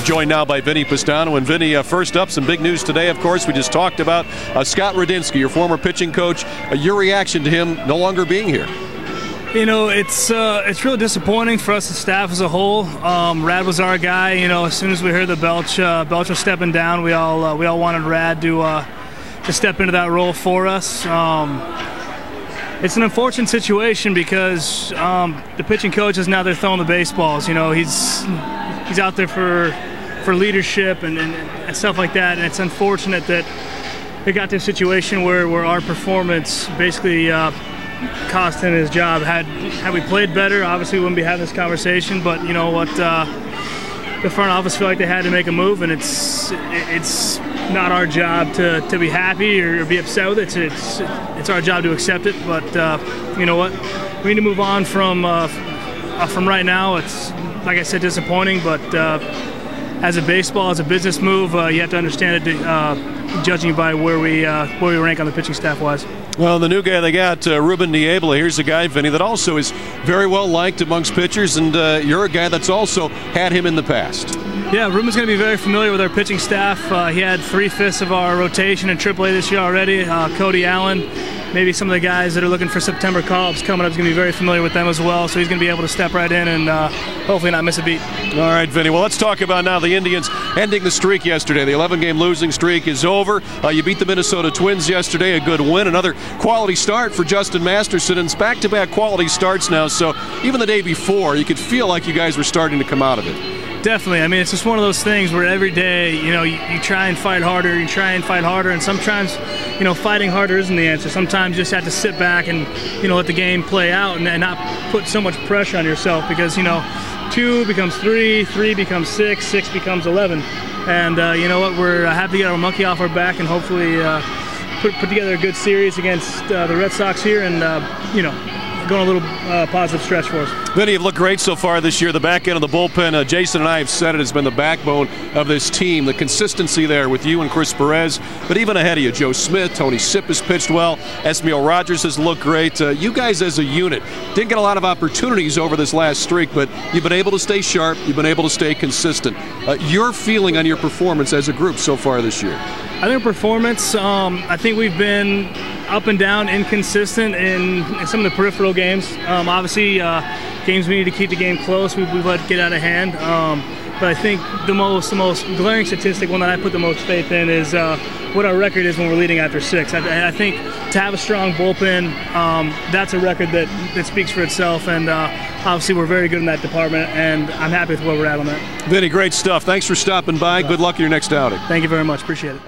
joined now by Vinnie Pestano. And Vinnie, first up, some big news today, of course. We just talked about Scott Radinsky, your former pitching coach. Your reaction to him no longer being here? You know, it's really disappointing for us, the staff as a whole. Rad was our guy. You know, as soon as we heard that Belch was stepping down, we all wanted Rad to step into that role for us. It's an unfortunate situation because the pitching coach is now there throwing the baseballs. You know, he's out there for leadership and stuff like that. And it's unfortunate that it got to a situation where our performance basically cost him his job. Had we played better, obviously we wouldn't be having this conversation. But you know what, the front office feel like they had to make a move, and it's not our job to be happy or be upset with it. It's our job to accept it. But you know what, we need to move on from right now. It's, like I said, disappointing, but as a business move, you have to understand it, judging by where we rank on the pitching staff wise. Well, the new guy they got, Ruben Niebla, here's a guy, Vinny, that also is very well liked amongst pitchers, and you're a guy that's also had him in the past. Yeah, Ruben's going to be very familiar with our pitching staff. He had 3/5 of our rotation in AAA this year already. Cody Allen, maybe some of the guys that are looking for September call-ups coming up is going to be very familiar with them as well, so he's going to be able to step right in and hopefully not miss a beat. All right, Vinny. Well, let's talk about now the Indians ending the streak yesterday. The 11-game losing streak is over. You beat the Minnesota Twins yesterday, a good win. Another quality start for Justin Masterson, and it's back-to-back quality starts now, so even the day before, you could feel like you guys were starting to come out of it. Definitely. I mean, it's just one of those things where every day, you know, you try and fight harder, and sometimes, you know, fighting harder isn't the answer. Sometimes you just have to sit back and, you know, let the game play out and not put so much pressure on yourself, because, you know, 2 becomes 3, 3 becomes 6, 6 becomes 11. And, you know what, we're happy to get our monkey off our back and hopefully put together a good series against the Red Sox here and, you know, going a little positive stretch for us. Vinny, you've looked great so far this year. The back end of the bullpen, Jason and I have said it, has been the backbone of this team. The consistency there with you and Chris Perez, but even ahead of you, Joe Smith, Tony Sipp has pitched well, Esmiel Rogers has looked great. You guys as a unit didn't get a lot of opportunities over this last streak, but you've been able to stay sharp, you've been able to stay consistent. Your feeling on your performance as a group so far this year? I think performance, I think we've been up and down, inconsistent in some of the peripheral games. Obviously, games we need to keep the game close, we've let it get out of hand. But I think the most glaring statistic, one that I put the most faith in, is what our record is when we're leading after 6. I think to have a strong bullpen, that's a record that speaks for itself, and obviously we're very good in that department, and I'm happy with where we're at on that. Vinny, great stuff. Thanks for stopping by. Good luck in your next outing. Thank you very much. Appreciate it.